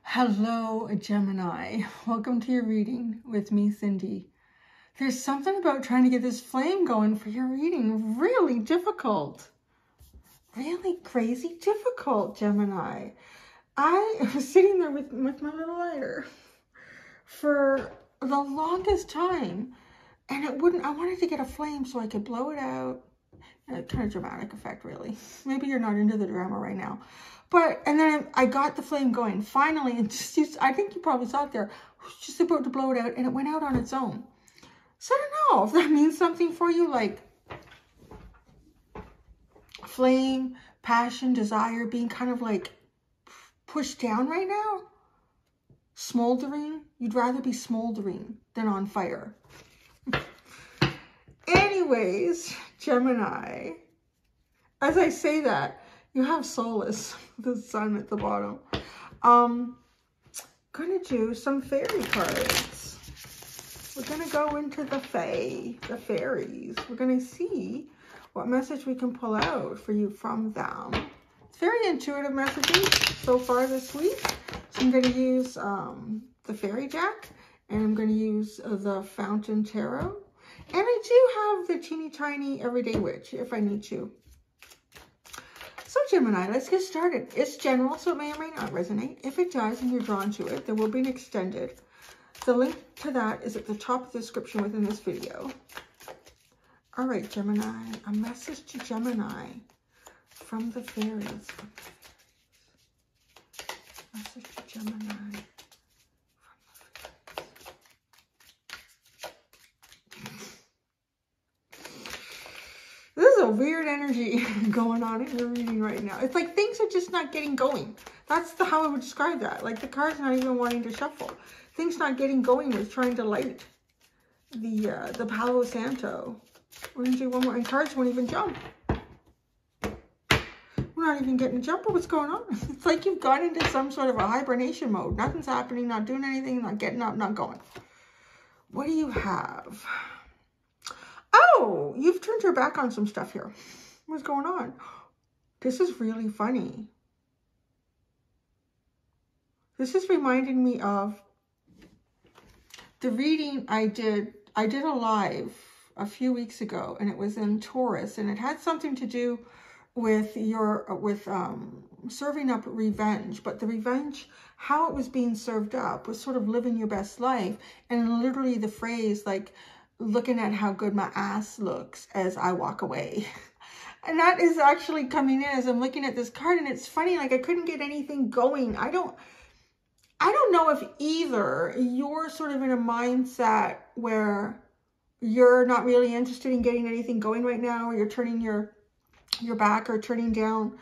Hello, Gemini. Welcome to your reading with me, Cindy. There's something about trying to get this flame going for your reading really difficult. Really crazy difficult, Gemini. I was sitting there with my little lighter for the longest time, and it wouldn't. I wanted to get a flame so I could blow it out. Kind of dramatic effect, really. Maybe you're not into the drama right now. And then I got the flame going finally, and I think you probably saw it there. I was just about to blow it out, and it went out on its own. So I don't know if that means something for you, like flame, passion, desire, being kind of like pushed down right now. Smoldering. You'd rather be smoldering than on fire. Anyways, Gemini, as I say that, you have Solace, the sun at the bottom. Gonna do some fairy cards. We're gonna go into the the fairies. We're gonna see what message we can pull out for you from them. It's very intuitive messages so far this week. So I'm gonna use the fairy deck, and I'm gonna use the Fountain Tarot. And I do have the teeny tiny everyday witch if I need to. So Gemini, let's get started. It's general, so it may or may not resonate. If it does and you're drawn to it, there will be an extended. The link to that is at the top of the description within this video. All right, Gemini, a message to Gemini from the fairies. Message to Gemini. There's a weird energy going on in your reading right now. It's like things are just not getting going. That's how I would describe that. Like the card's not even wanting to shuffle. Things not getting going with trying to light the Palo Santo. We're going to do one more. And cards won't even jump. We're not even getting a jump. What's going on? It's like you've gone into some sort of a hibernation mode. Nothing's happening, not doing anything, not getting up, not going. What do you have? Oh, you've turned your back on some stuff here. What's going on? This is really funny. This is reminding me of the reading I did. I did a live a few weeks ago, and it was in Taurus, and it had something to do with serving up revenge. But the revenge, how it was being served up, was sort of living your best life, and literally the phrase like, looking at how good my ass looks as I walk away. And that is actually coming in as I'm looking at this card. And it's funny, like I couldn't get anything going. I don't know if either you're sort of in a mindset where you're not really interested in getting anything going right now, or you're turning your back or turning down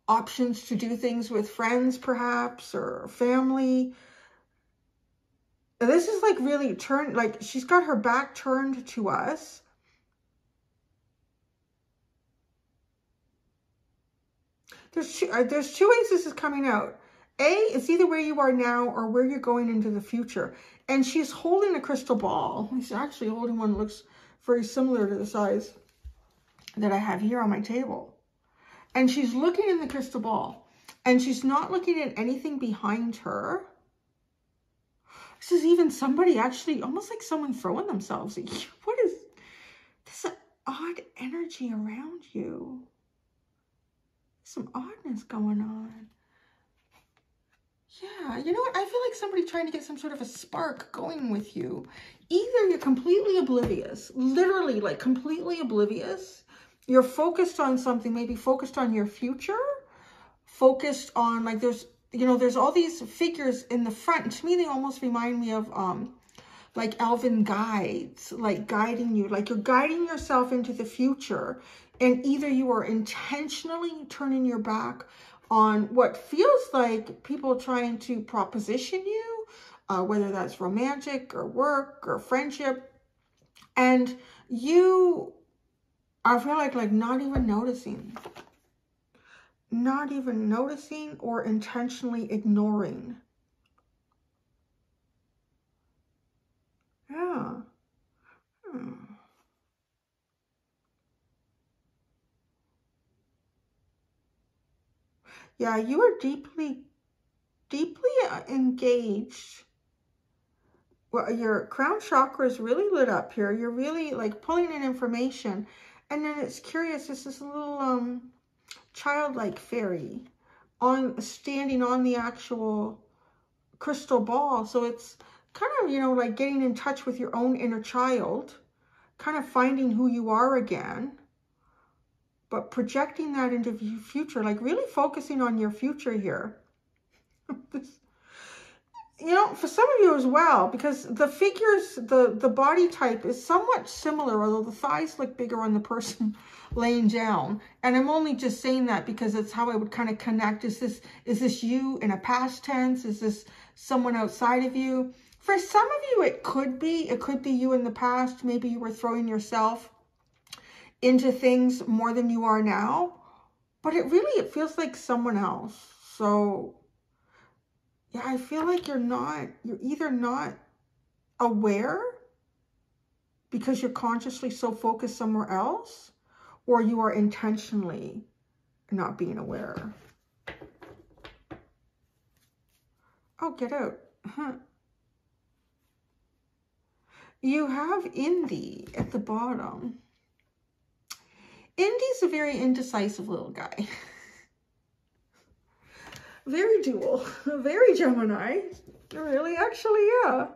options to do things with friends perhaps, or family. This is like really turned, like she's got her back turned to us. There's two ways this is coming out. A, it's either where you are now or where you're going into the future. And she's holding a crystal ball. She's actually holding one that looks very similar to the size that I have here on my table. And she's looking in the crystal ball. And she's not looking at anything behind her. This is even somebody actually, almost like someone throwing themselves at you. What is this odd energy around you? Some oddness going on. Yeah, you know what? I feel like somebody trying to get some sort of a spark going with you. Either you're completely oblivious, literally like completely oblivious. You're focused on something, maybe focused on your future, focused on like there's all these figures in the front. To me, they almost remind me of like elven guides, like guiding you, like you're guiding yourself into the future. And either you are intentionally turning your back on what feels like people trying to proposition you, whether that's romantic or work or friendship. And you, I feel like not even noticing. Not even noticing or intentionally ignoring. Yeah. Yeah, you are deeply, deeply engaged. Well, your crown chakra is really lit up here. You're really like pulling in information. And then it's curious, this is a little childlike fairy standing on the actual crystal ball. So it's kind of, you know, like getting in touch with your own inner child, kind of finding who you are again, but projecting that into the future, like really focusing on your future here. You know, for some of you as well, because the figures, the body type is somewhat similar, although the thighs look bigger on the person laying down. And I'm only just saying that because it's how I would kind of connect. Is this you in a past tense? Is this someone outside of you? For some of you, it could be you in the past. Maybe you were throwing yourself into things more than you are now, but it feels like someone else. So yeah, I feel like you're either not aware because you're consciously so focused somewhere else, or you are intentionally not being aware. Oh, get out. Huh. You have Indy at the bottom. Indy's a very indecisive little guy. Very dual, very Gemini. Really, actually, yeah.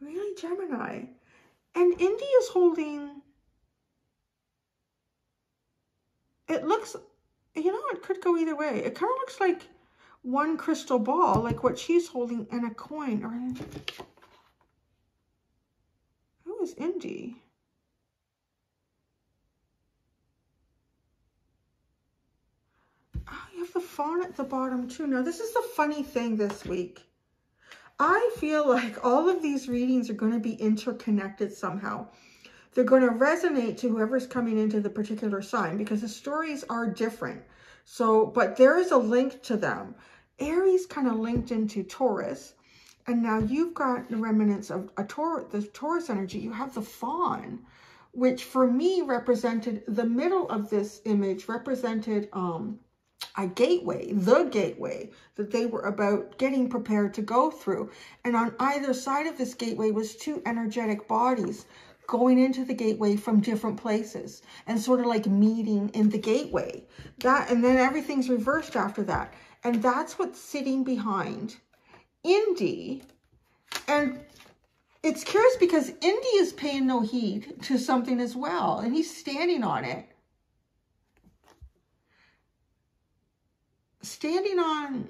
Really Gemini. And Indy is holding, it looks, you know, it could go either way. It kind of looks like one crystal ball, like what she's holding, and a coin. Or who is Indy? Oh, you have the fawn at the bottom too. Now, this is the funny thing this week. I feel like all of these readings are going to be interconnected somehow. They're going to resonate to whoever's coming into the particular sign because the stories are different. So, but there is a link to them. Aries kind of linked into Taurus. And now you've got the remnants of the Taurus energy. You have the fawn, which for me represented the middle of this image, represented a gateway, the gateway that they were about getting prepared to go through. And on either side of this gateway was two energetic bodies going into the gateway from different places and sort of like meeting in the gateway. And then everything's reversed after that. And that's what's sitting behind Indy. And it's curious because Indy is paying no heed to something as well. And he's standing on it. Standing on,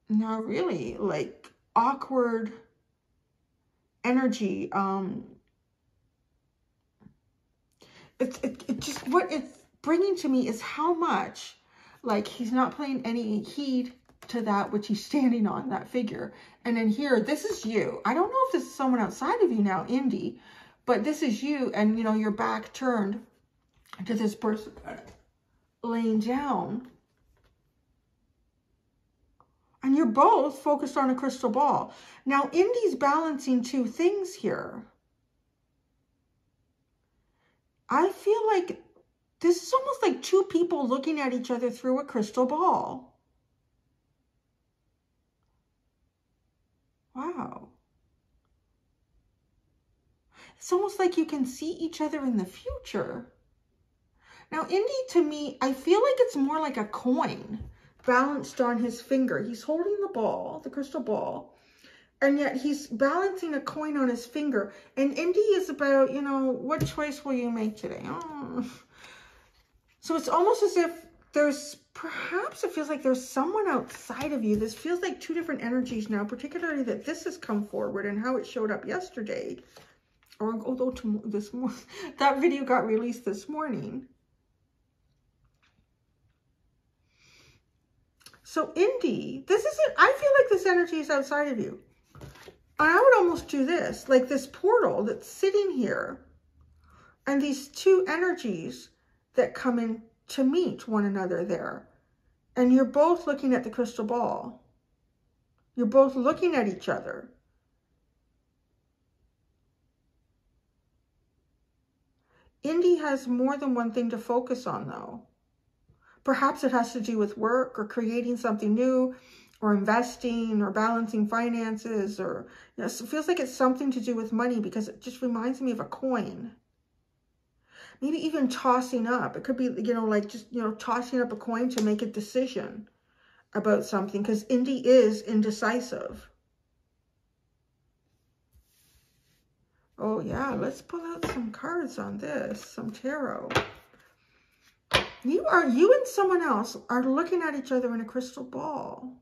now really, like awkward energy. It just, what it's bringing to me is how much, like, he's not paying any heed to that which he's standing on, that figure. And then here, this is you. I don't know if this is someone outside of you now, Indy, but this is you, and you know, your back turned to this person laying down. And you're both focused on a crystal ball. Now, Indy's balancing two things here. I feel like this is almost like two people looking at each other through a crystal ball. Wow. It's almost like you can see each other in the future. Now, Indy, to me, I feel like it's more like a coin balanced on his finger. He's holding the ball, the crystal ball, and yet he's balancing a coin on his finger. And Indy is about, you know, what choice will you make today? Oh. So it's almost as if there's, perhaps it feels like there's someone outside of you. This feels like two different energies now, particularly that this has come forward and how it showed up yesterday. Or although this morning, that video got released this morning. So Indy, this isn't, I feel like this energy is outside of you. I would almost do this, like this portal that's sitting here, and these two energies that come in to meet one another there. And you're both looking at the crystal ball. You're both looking at each other. Indy has more than one thing to focus on, though. Perhaps it has to do with work or creating something new or investing or balancing finances, or, you know, it feels like it's something to do with money because it just reminds me of a coin. Maybe even tossing up. It could be, you know, like just, you know, tossing up a coin to make a decision about something, because Indy is indecisive. Oh yeah, let's pull out some cards on this, some tarot. You and someone else are looking at each other in a crystal ball.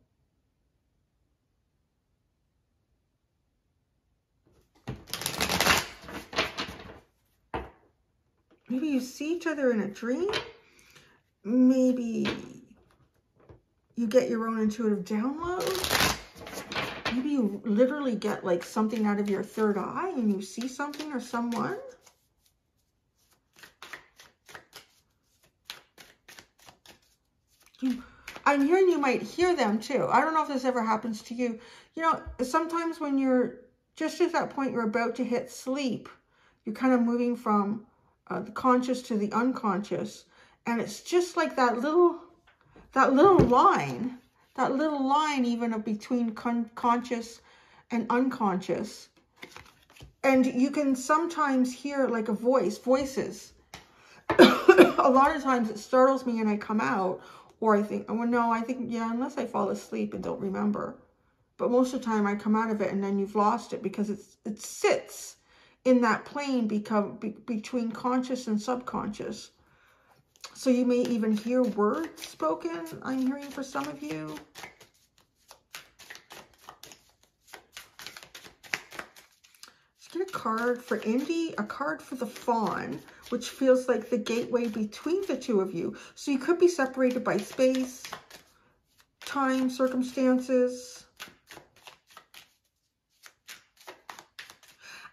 Maybe you see each other in a dream. Maybe you get your own intuitive download. Maybe you literally get like something out of your third eye and you see something or someone. I'm hearing you might hear them too. I don't know if this ever happens to you. You know, sometimes when you're just at that point, you're about to hit sleep, you're kind of moving from the conscious to the unconscious. And it's just like that little line even of between conscious and unconscious. And you can sometimes hear like voices. A lot of times it startles me and I come out, or I think, well, no, I think, yeah, unless I fall asleep and don't remember. But most of the time I come out of it and then you've lost it, because it sits in that plane between conscious and subconscious. So you may even hear words spoken, I'm hearing for some of you. Let's get a card for Indy, a card for the Fawn, which feels like the gateway between the two of you. So you could be separated by space, time, circumstances.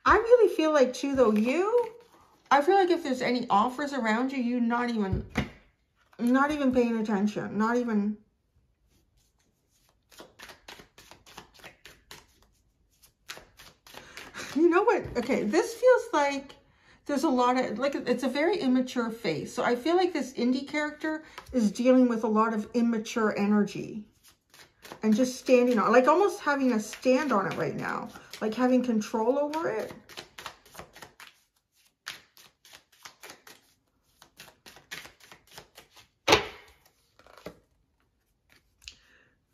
I really feel like too, though, I feel like if there's any offers around you, you're not even paying attention, not even. You know what? Okay, this feels like there's a lot of, like, it's a very immature face. So I feel like this Indy character is dealing with a lot of immature energy and just standing on, like almost having a stand on it right now, like having control over it.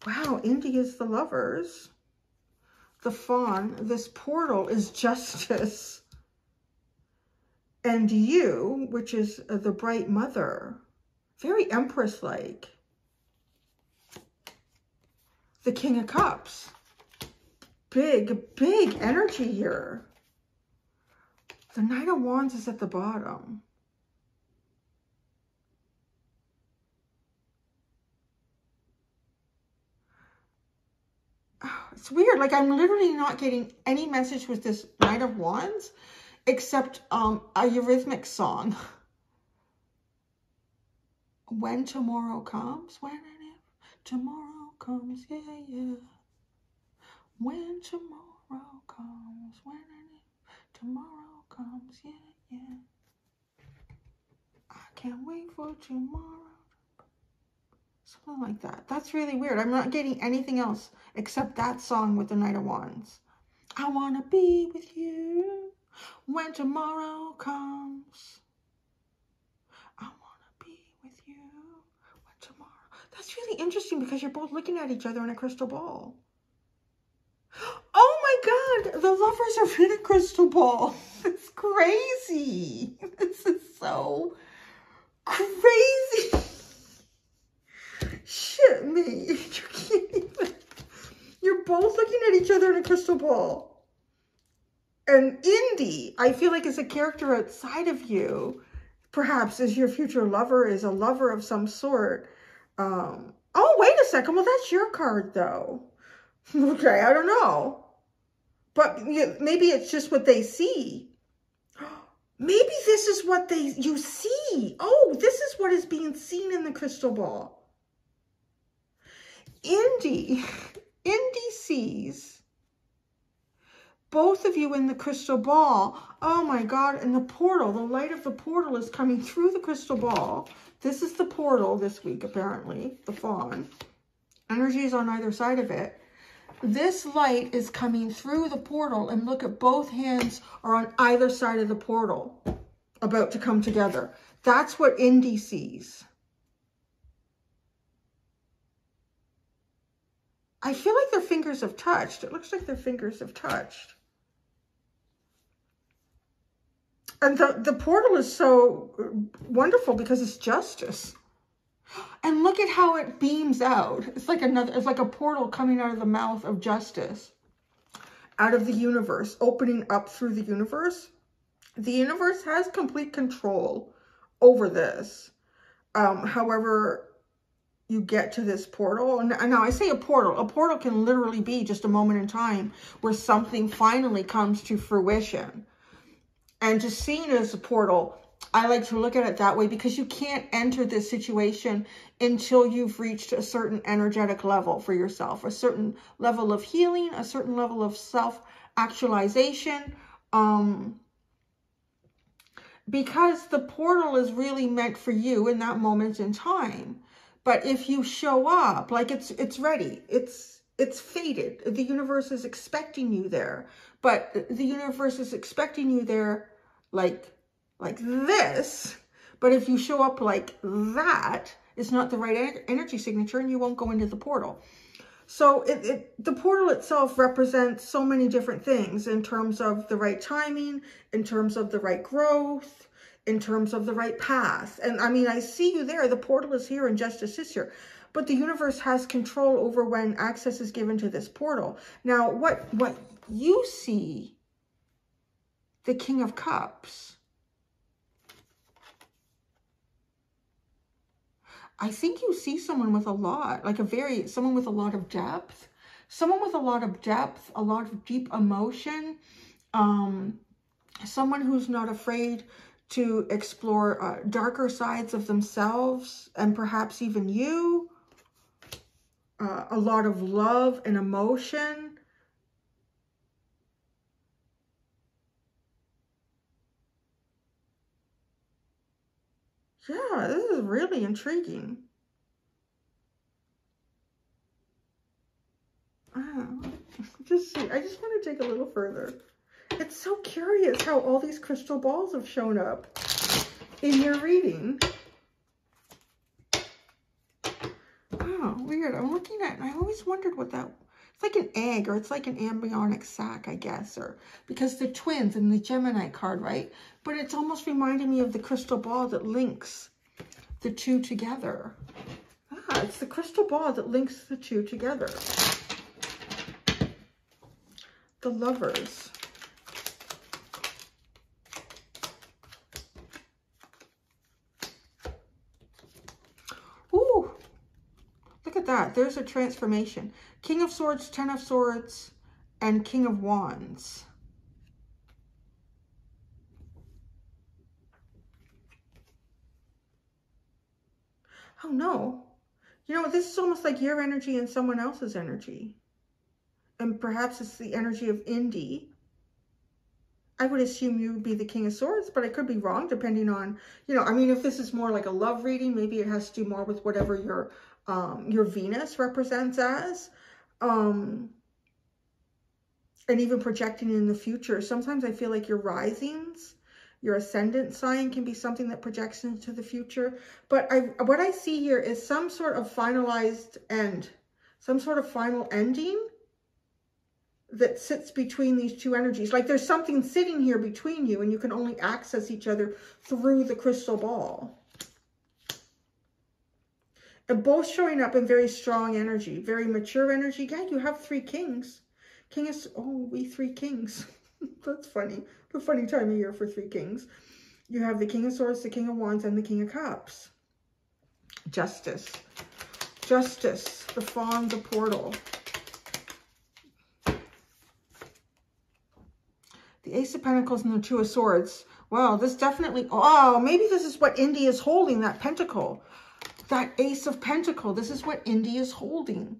Wow, Indy is the Lovers. The Fawn, this portal is Justice. And you, which is the Bright Mother. Very Empress-like. The King of Cups. Big, big energy here. The Knight of Wands is at the bottom. Oh, it's weird. Like, I'm literally not getting any message with this Knight of Wands except a Eurythmic song. When tomorrow comes, when and if tomorrow comes, yeah, yeah. When tomorrow comes, when and if tomorrow comes, yeah, yeah. I can't wait for tomorrow. Something like that. That's really weird. I'm not getting anything else except that song with the Knight of Wands. I want to be with you when tomorrow comes. I want to be with you when tomorrow. That's really interesting because you're both looking at each other in a crystal ball. Oh my God, the Lovers are in a crystal ball. It's crazy. This is so crazy. Shit me. You're both looking at each other in a crystal ball. And Indy, I feel like, is a character outside of you. Perhaps is your future lover, is a lover of some sort. Oh, wait a second. Well, that's your card, though. Okay, I don't know. But maybe it's just what they see. Maybe this is what you see. Oh, this is what is being seen in the crystal ball. Indy sees both of you in the crystal ball. Oh my God, and the portal, the light of the portal is coming through the crystal ball. This is the portal this week, apparently, the fawn. Energy is on either side of it. This light is coming through the portal, and look at both hands are on either side of the portal, about to come together. That's what Indy sees. I feel like their fingers have touched. It looks like their fingers have touched. And the portal is so wonderful because it's justice. And look at how it beams out. It's like a portal coming out of the mouth of justice, out of the universe, opening up through the universe. The universe has complete control over this. However you get to this portal. And now I say a portal can literally be just a moment in time where something finally comes to fruition. And just seeing it as a portal, I like to look at it that way, because you can't enter this situation until you've reached a certain energetic level for yourself, a certain level of healing, a certain level of self-actualization. Because the portal is really meant for you in that moment in time. But if you show up, like it's ready, it's fated. The universe is expecting you there. But the universe is expecting you there like this. But if you show up like that, it's not the right energy signature, and you won't go into the portal. So the portal itself represents so many different things in terms of the right timing, in terms of the right growth, in terms of the right path. And I mean, I see you there. The portal is here and justice is here. But the universe has control over when access is given to this portal. Now, what you see, the King of Cups, I think you see someone with a lot, someone with a lot of depth. Someone with a lot of depth, a lot of deep emotion. Someone who's not afraid to explore darker sides of themselves and perhaps even you. A lot of love and emotion. Yeah, this is really intriguing. I just want to dig a little further. It's so curious how all these crystal balls have shown up in your reading. Oh, weird. I'm looking at it, and I always wondered what that... It's like an egg, or it's like an embryonic sac, I guess, or because the twins and the Gemini card, right? But it's almost reminding me of the crystal ball that links the two together. Ah, it's the crystal ball that links the two together. The Lovers. Ooh, look at that. There's a transformation. King of Swords, Ten of Swords, and King of Wands. Oh no. You know, this is almost like your energy and someone else's energy. And perhaps it's the energy of Indy. I would assume you would be the King of Swords, but I could be wrong depending on, you know, I mean, if this is more like a love reading, maybe it has to do more with whatever your Venus represents as. And even projecting in the future. Sometimes I feel like your risings, your ascendant sign can be something that projects into the future. But what I see here is some sort of finalized end, some sort of final ending that sits between these two energies. Like there's something sitting here between you, and you can only access each other through the crystal ball. And both showing up in very strong energy, very mature energy. Yeah, you have three kings. King is, oh, we three kings. That's funny. The funny time of year for three kings. You have the King of Swords, the King of Wands, and the King of Cups. Justice. Justice. The Fawn, the Portal. The Ace of Pentacles and the Two of Swords. Well, this definitely... Oh, maybe this is what Indy is holding, that pentacle. That Ace of Pentacles. This is what Indy is holding.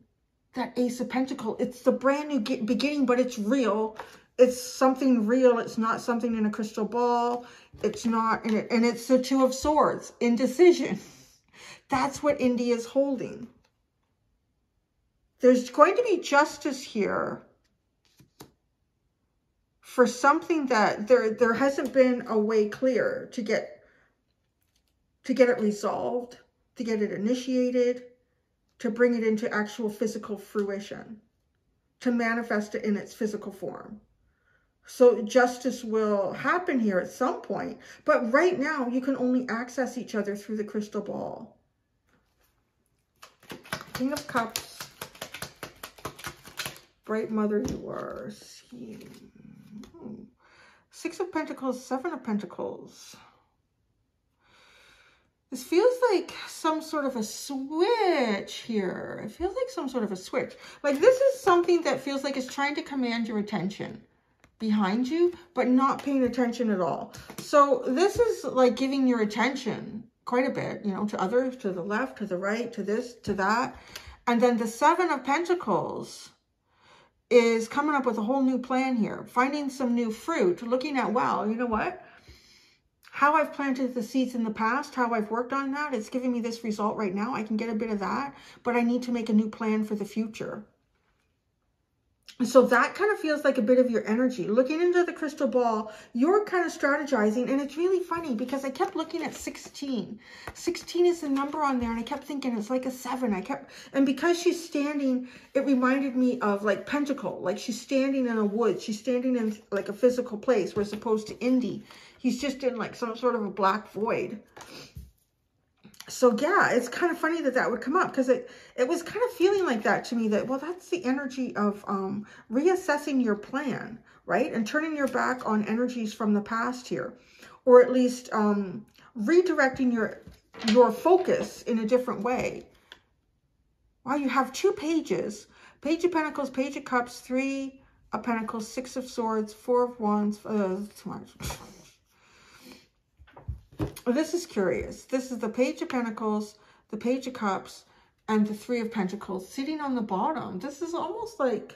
That Ace of Pentacles. It's the brand new beginning, but it's real. It's something real. It's not something in a crystal ball. It's not in it. And it's the Two of Swords. Indecision. That's what India is holding. There's going to be justice here for something that there hasn't been a way clear to get it resolved, to get it initiated, to bring it into actual physical fruition, to manifest it in its physical form. So justice will happen here at some point. But right now, you can only access each other through the crystal ball. King of Cups. Bright mother you are. Six of Pentacles, Seven of Pentacles. This feels like some sort of a switch here. It feels like some sort of a switch. Like this is something that feels like it's trying to command your attention behind you, but not paying attention at all. So this is like giving your attention quite a bit, you know, to others, to the left, to the right, to this, to that. And then the Seven of Pentacles is coming up with a whole new plan here, finding some new fruit, looking at, wow, you know what? How I've planted the seeds in the past, how I've worked on that, it's giving me this result right now. I can get a bit of that, but I need to make a new plan for the future. So that kind of feels like a bit of your energy. Looking into the crystal ball, you're kind of strategizing, and it's really funny because I kept looking at 16. 16 is the number on there, and I kept thinking it's like a 7. And because she's standing, it reminded me of like Pentacle, like she's standing in a wood. She's standing in like a physical place, whereas opposed to Indy, he's just in like some sort of a black void. So yeah, it's kind of funny that that would come up because it was kind of feeling like that to me, that, well, that's the energy of reassessing your plan, right? And turning your back on energies from the past here, or at least redirecting your focus in a different way. Wow, you have 2 pages. Page of Pentacles, Page of Cups, 3 of Pentacles, 6 of Swords, 4 of Wands. Too much. This is curious. This is the Page of Pentacles, the Page of Cups, and the 3 of Pentacles sitting on the bottom. This is almost like,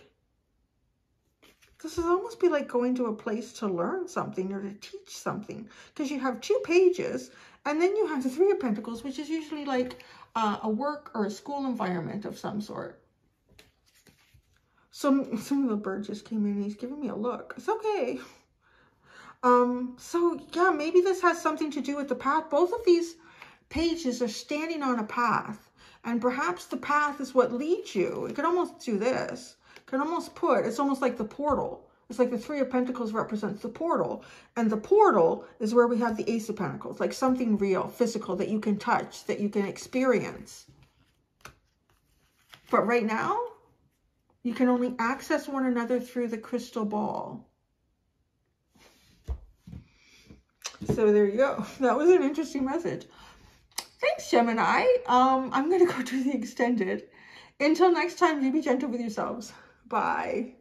this is almost be like going to a place to learn something or to teach something, because you have 2 pages, and then you have the 3 of Pentacles, which is usually like a work or a school environment of some sort. So some of the bird just came in and he's giving me a look. It's okay. So yeah, maybe this has something to do with the path. Both of these pages are standing on a path, and perhaps the path is what leads you. It could almost do this. It could almost it's almost like the portal. It's like the 3 of Pentacles represents the portal, and the portal is where we have the Ace of Pentacles, like something real, physical, that you can touch, that you can experience. But right now, you can only access one another through the crystal ball. So there you go. That was an interesting message. Thanks, Gemini. I'm going to go do the extended. Until next time, you be gentle with yourselves. Bye.